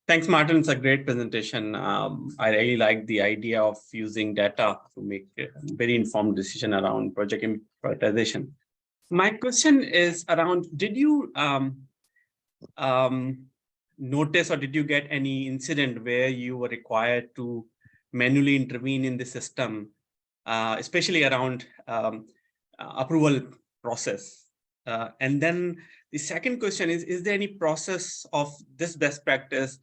Thanks, Martin. It's a great presentation. I really like the idea of using data to make a very informed decision around project prioritization. My question is around, did you notice or did you get any incident where you were required to manually intervene in the system, especially around approval process? And then the second question is there any process of this best practice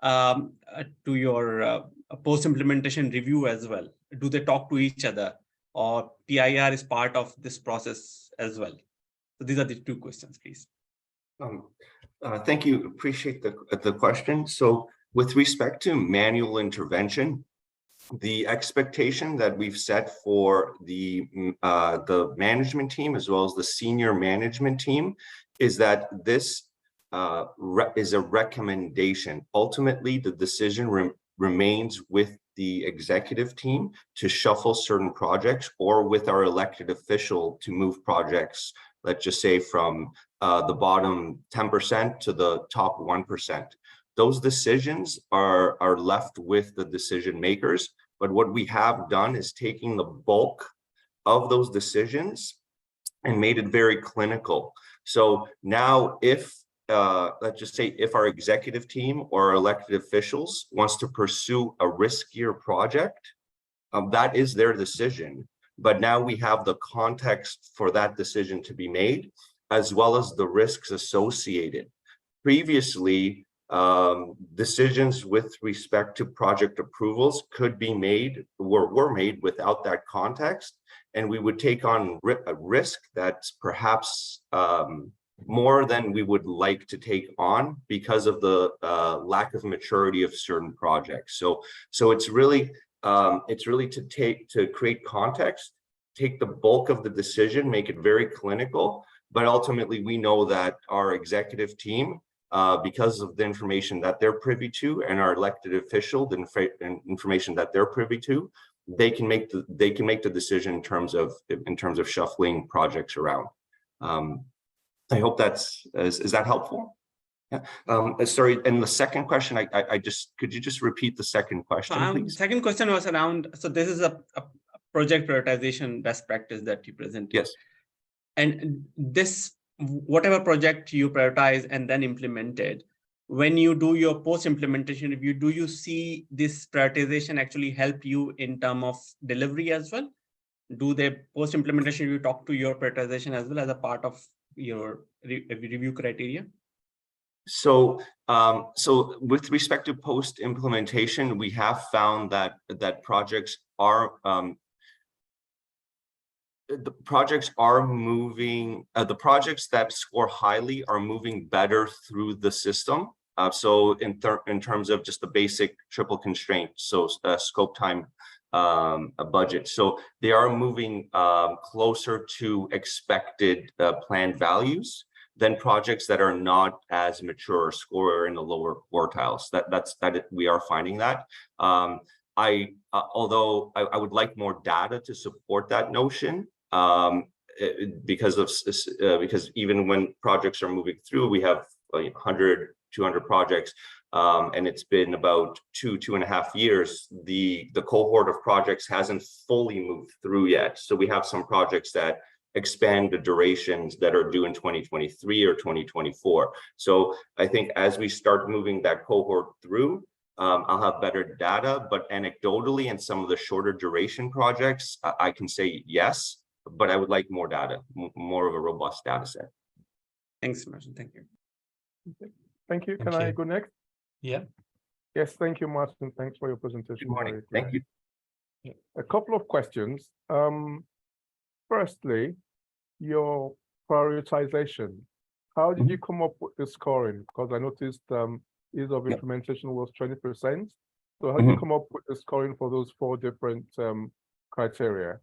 to your post-implementation review as well? Do they talk to each other, or PIR is part of this process as well? So these are the two questions, please. Thank you. Appreciate the question. So with respect to manual intervention, the expectation that we've set for the management team as well as the senior management team is that this is a recommendation. Ultimately, the decision remains with the executive team to shuffle certain projects, or with our elected official to move projects, let's just say from the bottom 10% to the top 1%. Those decisions are left with the decision makers. But what we have done is taking the bulk of those decisions and made it very clinical. So now if, let's just say, if our executive team or our elected officials wants to pursue a riskier project, that is their decision. But now we have the context for that decision to be made, as well as the risks associated. Previously, decisions with respect to project approvals could be made, were made without that context, and we would take on a risk that's perhaps more than we would like to take on because of the lack of maturity of certain projects. So it's really to create context, take the bulk of the decision, make it very clinical, but ultimately we know that our executive team, because of the information that they're privy to, and our elected official, the information that they're privy to, they can make the decision in terms of shuffling projects around. I hope is that helpful? Yeah. Sorry, and the second question, could you just repeat the second question, please? Second question was around, so this is a project prioritization best practice that you presented. Yes. And this, whatever project you prioritize and then implemented, when you do your post-implementation review, do you see this prioritization actually help you in terms of delivery as well? Do the post-implementation review talk to your prioritization as well as a part of your review criteria? So, with respect to post-implementation, we have found that projects are moving. The projects that score highly are moving better through the system. So in terms of just the basic triple constraint, so scope, time, a budget. So they are moving closer to expected planned values than projects that are not as mature or score in the lower quartiles. We are finding that. Although I would like more data to support that notion, because even when projects are moving through, we have 100, 200 projects, and it's been about 2.5 years. The cohort of projects hasn't fully moved through yet. So we have some projects that expand the durations that are due in 2023 or 2024. So I think as we start moving that cohort through, I'll have better data, but anecdotally in some of the shorter duration projects, I can say yes, but I would like more data, more of a robust data set. Thanks, Martin. Thank you. Okay. Thank you. Can I go next? Yeah. Yes, thank you, Martin. Thanks for your presentation. Good morning. Thank you. A couple of questions. Firstly, your prioritization. How did you come up with the scoring? Because I noticed ease of implementation was 20%. So how did you come up with the scoring for those 4 different criteria?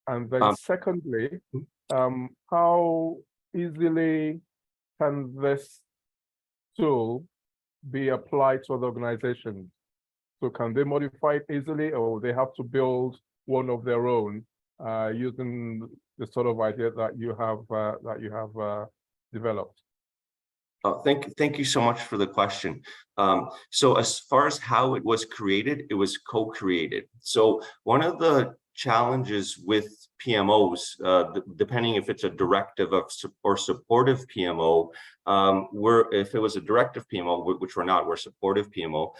And then secondly, how easily can this tool be applied to other organizations? So can they modify it easily, or they have to build one of their own using the sort of idea that you have developed? Oh, thank you so much for the question. So as far as how it was created, it was co-created. So one of the challenges with PMOs, depending if it's a directive or supportive PMO, if it was a directive PMO, which we're not, we're supportive PMO,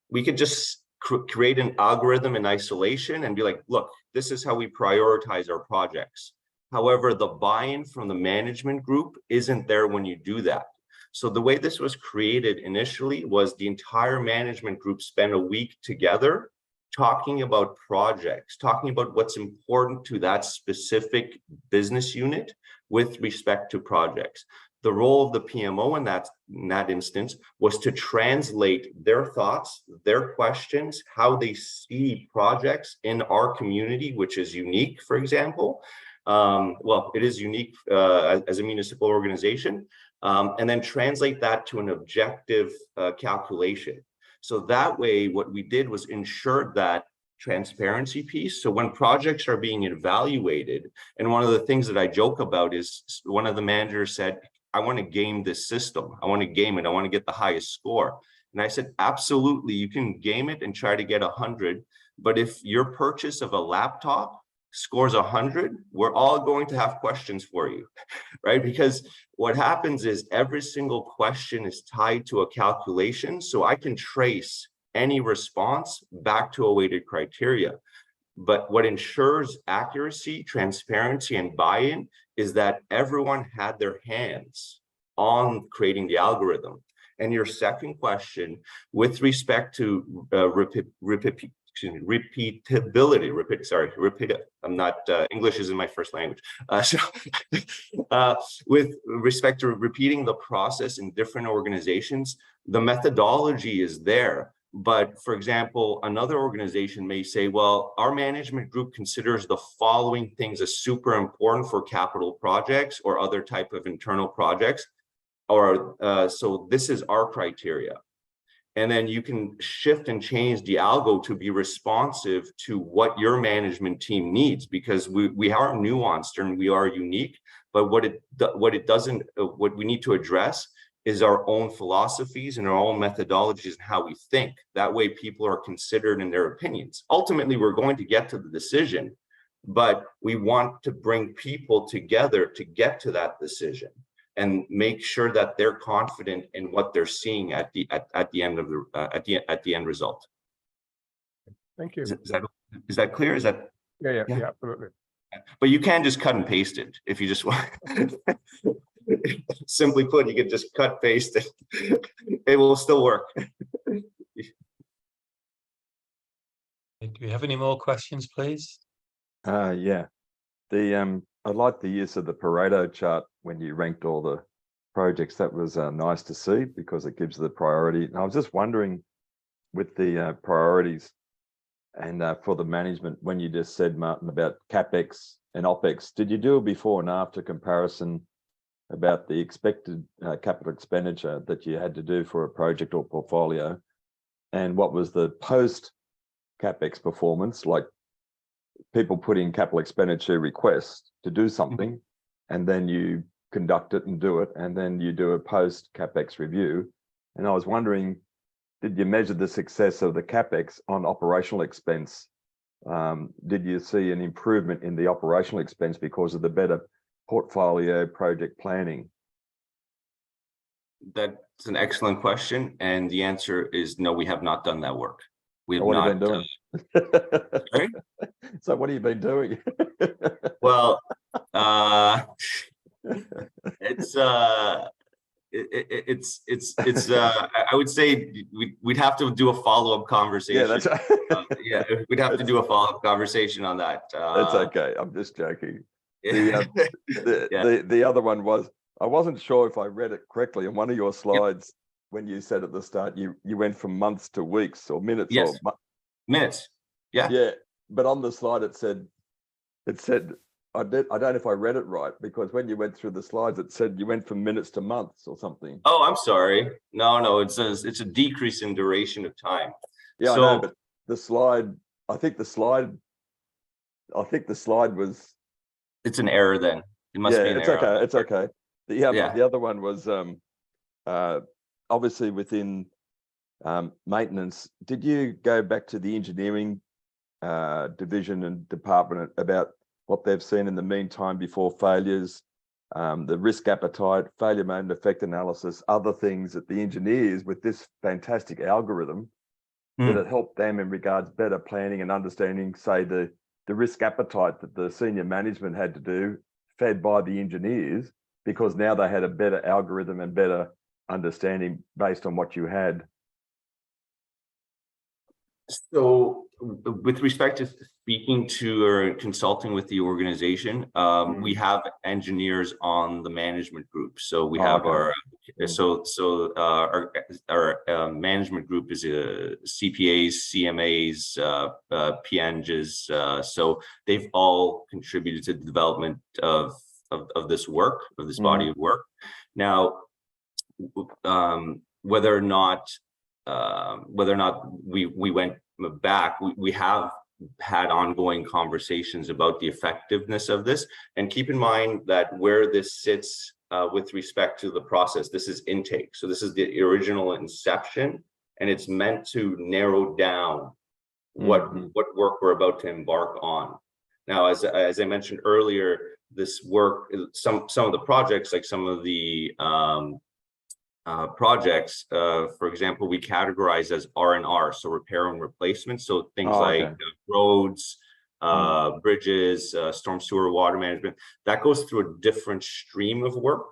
we could just create an algorithm in isolation and be like, look, this is how we prioritize our projects. However, the buy-in from the management group isn't there when you do that. So the way this was created initially was the entire management group spent a week together talking about projects, talking about what's important to that specific business unit with respect to projects. The role of the PMO in that instance was to translate their thoughts, their questions, how they see projects in our community, which is unique, for example. Well, it is unique as a municipal organization, and then translate that to an objective calculation. So that way, what we did was ensure that transparency piece. So when projects are being evaluated, and one of the things that I joke about is one of the managers said, I want to game this system. I want to game it. I want to get the highest score. And I said, absolutely, you can game it and try to get 100. But if your purchase of a laptop scores 100, we're all going to have questions for you, right? Because what happens is every single question is tied to a calculation. So I can trace any response back to a weighted criteria. But what ensures accuracy, transparency, and buy-in is that everyone had their hands on creating the algorithm. And your second question, with respect to repeatability, I'm not, English isn't my first language. With respect to repeating the process in different organizations, the methodology is there. But for example, another organization may say, well, our management group considers the following things as super important for capital projects or other type of internal projects, or so this is our criteria. And then you can shift and change the algo to be responsive to what your management team needs, because we are nuanced and we are unique. But what we need to address is our own philosophies and our own methodologies and how we think. That way people are considered in their opinions. Ultimately, we're going to get to the decision, but we want to bring people together to get to that decision and make sure that they're confident in what they're seeing at the end of the end result. Thank you. Is that clear? Is that yeah, absolutely. But you can just cut and paste it if you just want. Simply put, you can just cut paste it. It will still work. Do we have any more questions, please? Yeah. I like the use of the Pareto chart when you ranked all the projects. That was nice to see because it gives the priority. And I was just wondering with the priorities and for the management, when you just said, Martin, about CapEx and OpEx, did you do a before and after comparison about the expected capital expenditure that you had to do for a project or portfolio, and what was the post CapEx performance, like people put in capital expenditure requests to do something, and then you conduct it and do it, and then you do a post CapEx review. And I was wondering, did you measure the success of the CapEx on operational expense? Did you see an improvement in the operational expense because of the better portfolio project planning? That's an excellent question, and the answer is no. We have not done that work. We have What not. have you been doing? Sorry? So what have you been doing? Well, I would say we'd have to do a follow-up conversation. Yeah, that's right. Yeah, we'd have to do a follow-up conversation on that. That's okay. I'm just joking. Yeah. The other one was, I wasn't sure if I read it correctly. On one of your slides, when you said at the start, you went from months to weeks or minutes. Yes. Or Minutes. Yeah. Yeah, but on the slide it said, I don't know if I read it right, because when you went through the slides, it said you went from minutes to months or something. Oh, I'm sorry. No, it's a decrease in duration of time. Yeah, so, I know, but the slide, I think the slide was. It's an error then. It must be an it's error. okay. It's okay. The other one was obviously within maintenance, did you go back to the engineering division and department about what they've seen in the meantime before failures, the risk appetite, failure mode and effect analysis, other things that the engineers with this fantastic algorithm, did it help them in regards better planning and understanding, say, the risk appetite that the senior management had to do, fed by the engineers, because now they had a better algorithm and better understanding based on what you had? So with respect to speaking to or consulting with the organization, we have engineers on the management group. So we have our management group is CPAs, CMAs, PNGs. So they've all contributed to the development of this work, of this body of work. Now, whether or not we went back, we have had ongoing conversations about the effectiveness of this. And keep in mind that where this sits with respect to the process, this is intake. So this is the original inception, and it's meant to narrow down what work we're about to embark on. Now, as I mentioned earlier, this work, some of the projects, like some of the projects, for example, we categorize as R&R, so repair and replacement. So things roads, bridges, storm sewer, water management, that goes through a different stream of work.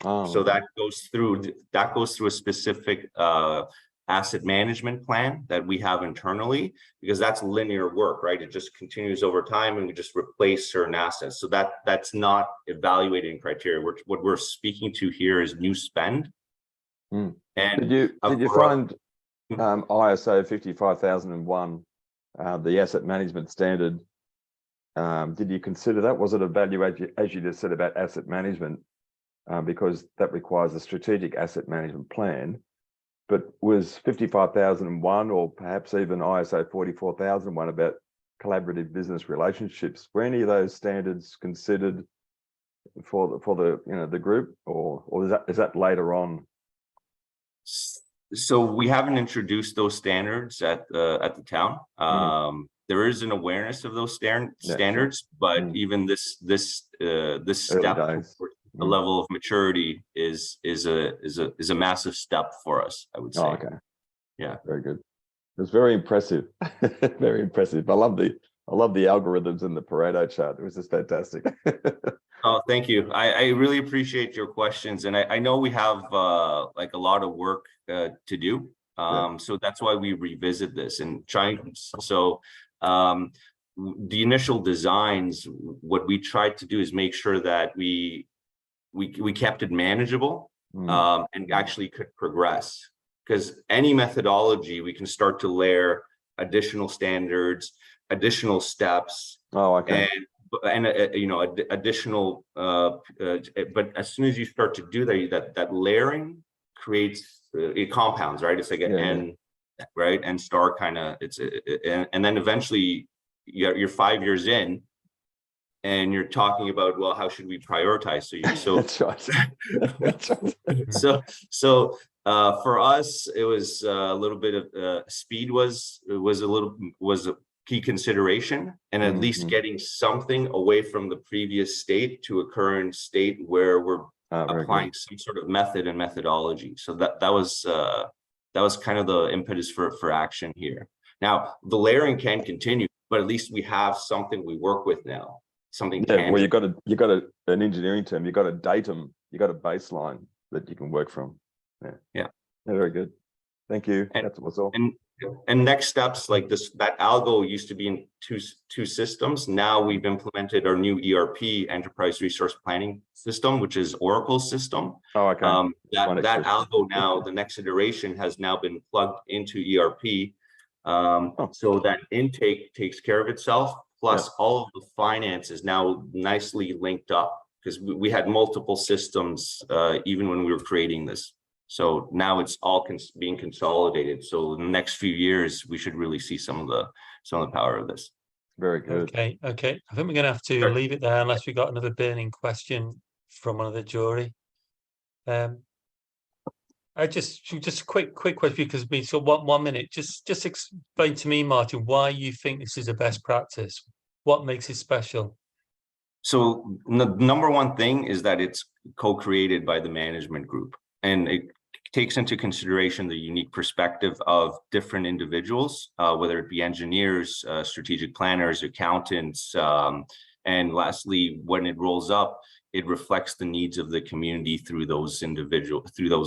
So that goes through a specific asset management plan that we have internally, because that's linear work, right? It just continues over time, and we just replace certain assets. So that's not evaluating criteria. What we're speaking to here is new spend. And did you find ISO 55001, the asset management standard, did you consider that? Was it a value, as you just said about asset management, because that requires a strategic asset management plan, but was 55001 or perhaps even ISO 44001 about collaborative business relationships, were any of those standards considered for the the group, or is that later on? So we haven't introduced those standards at the town. There is an awareness of those standards, but even this step towards a level of maturity is a massive step for us, I would say. Oh, okay. Yeah. Very good. It was very impressive. Very impressive. I love the algorithms in the Pareto chart. It was just fantastic. Oh, thank you. I really appreciate your questions, and I know we have like a lot of work to do. So that's why we revisit this and trying. So the initial designs, what we tried to do is make sure that we kept it manageable and actually could progress. Because any methodology, we can start to layer additional standards, additional steps. Oh, okay. And additional, but as soon as you start to do that layering creates, it compounds, right? It's like an N, right? And star kind of, and then eventually you're 5 years in, and you're talking about, well, how should we prioritize? So that's right. That's right. So for us, it was a little bit of speed was a key consideration, and at least getting something away from the previous state to a current state where we're applying some sort of method and methodology. So that was kind of the impetus for action here. Now the layering can continue, but at least we have something we work with now. Something. Yeah, well, you got an engineering term. You got a datum. You got a baseline that you can work from. Yeah. Very good. Thank you. That was all. And next steps like this, that algo used to be in two systems. Now we've implemented our new ERP, Enterprise Resource Planning System, which is Oracle's system. Oh, okay. That algo now, the next iteration has now been plugged into ERP. So that intake takes care of itself. Plus all of the finance is now nicely linked up, because we had multiple systems even when we were creating this. So now it's all being consolidated. So in the next few years, we should really see some of the power of this. Very good. Okay. I think we're going to have to leave it there unless we got another burning question from one of the jury. Just a quick question because we so 1 minute. Just explain to me, Martin, why you think this is a best practice. What makes it special? So the number one thing is that it's co-created by the management group, and it takes into consideration the unique perspective of different individuals, whether it be engineers, strategic planners, accountants, and lastly, when it rolls up, it reflects the needs of the community through those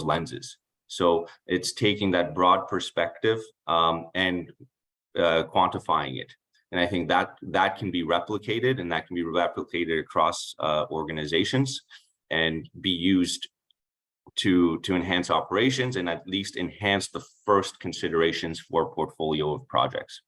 lenses. So it's taking that broad perspective and quantifying it. And I think that can be replicated, and that can be replicated across organizations and be used to enhance operations and at least enhance the first considerations for a portfolio of projects.